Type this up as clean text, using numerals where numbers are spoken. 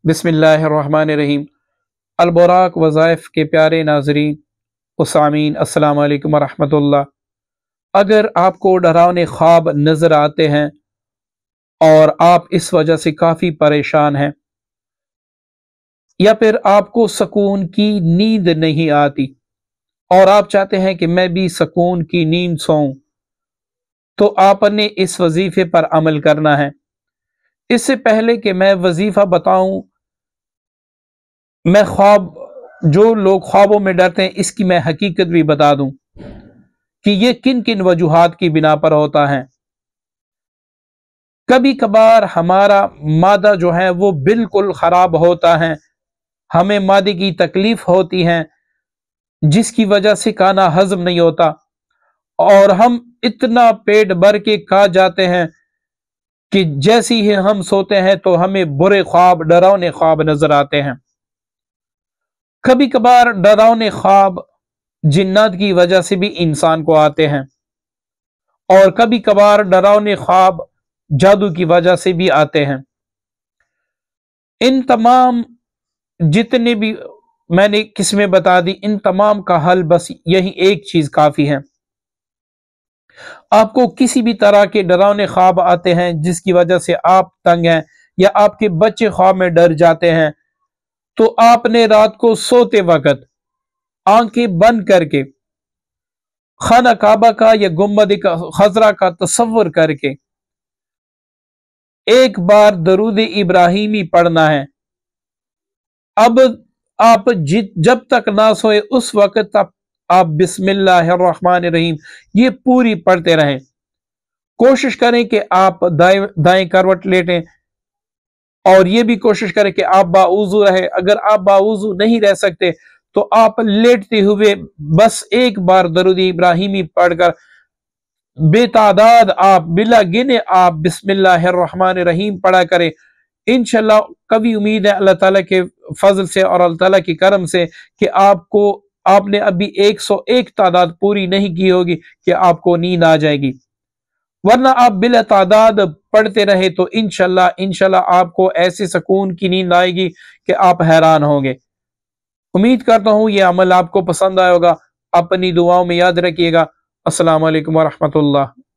بسم اللہ الرحمن الرحیم۔ البراق وظائف کے پیارے ناظرین و سامعین، السلام علیکم ورحمۃ اللہ۔ اگر آپ کو ڈراونے خواب نظر آتے ہیں اور آپ اس وجہ سے کافی پریشان ہیں، یا پھر آپ کو سکون کی نیند نہیں آتی اور آپ چاہتے ہیں کہ میں بھی سکون کی نیند سوؤں، تو آپ نے اس وظیفے پر عمل کرنا ہے۔ اس سے پہلے کہ میں وظیفہ بتاؤں، میں جو لوگ خوابوں میں ڈرتے ہیں اس کی میں حقیقت بھی بتا دوں کہ یہ کن کن وجوہات کی بنا پر ہوتا ہے۔ کبھی کبھار ہمارا معدہ جو ہے وہ بالکل خراب ہوتا ہے، ہمیں معدے کی تکلیف ہوتی ہے جس کی وجہ سے کھانا ہضم نہیں ہوتا، اور ہم اتنا پیٹ بھر کے کھا جاتے ہیں کہ جیسی ہی ہم سوتے ہیں تو ہمیں برے خواب، ڈراونے خواب نظر آتے ہیں۔ کبھی کبھار ڈراونے خواب جنات کی وجہ سے بھی انسان کو آتے ہیں، اور کبھی کبھار ڈراونے خواب جادو کی وجہ سے بھی آتے ہیں۔ ان تمام جتنے بھی میں نے قسمیں بتا دی، ان تمام کا حل بس یہی ایک چیز کافی ہے۔ آپ کو کسی بھی طرح کے ڈراونے خواب آتے ہیں جس کی وجہ سے آپ تنگ ہیں، یا آپ کے بچے خواب میں ڈر جاتے ہیں، تو آپ نے رات کو سوتے وقت آنکھیں بند کر کے خانہ کعبہ کا یا گنبد خضرا کا تصور کر کے ایک بار درود ابراہیمی پڑھنا ہے۔ اب آپ جب تک نہ سوئے اس وقت تک آپ بسم اللہ الرحمن الرحیم یہ پوری پڑھتے رہیں۔ کوشش کریں کہ آپ دائیں کروٹ لیٹیں، اور یہ بھی کوشش کریں کہ آپ باوضو رہے۔ اگر آپ باوضو نہیں رہ سکتے تو آپ لیٹتے ہوئے بس ایک بار درود ابراہیمی پڑھ کر بے تعداد آپ بلا گنے آپ بسم اللہ الرحمن الرحیم پڑھا کریں۔ انشاءاللہ کبھی امید ہے اللہ تعالیٰ کے فضل سے اور اللہ تعالیٰ کے کرم سے کہ آپ نے ابھی 101 تعداد پوری نہیں کی ہوگی کہ آپ کو نیند آ جائے گی، ورنہ آپ بلا تعداد پڑھتے رہے تو انشاءاللہ آپ کو ایسے سکون کی نیند آئے گی کہ آپ حیران ہوں گے۔ امید کرتا ہوں یہ عمل آپ کو پسند آئے ہوگا۔ اپنی دعاؤں میں یاد رکھیے گا۔ السلام علیکم ورحمۃ اللہ۔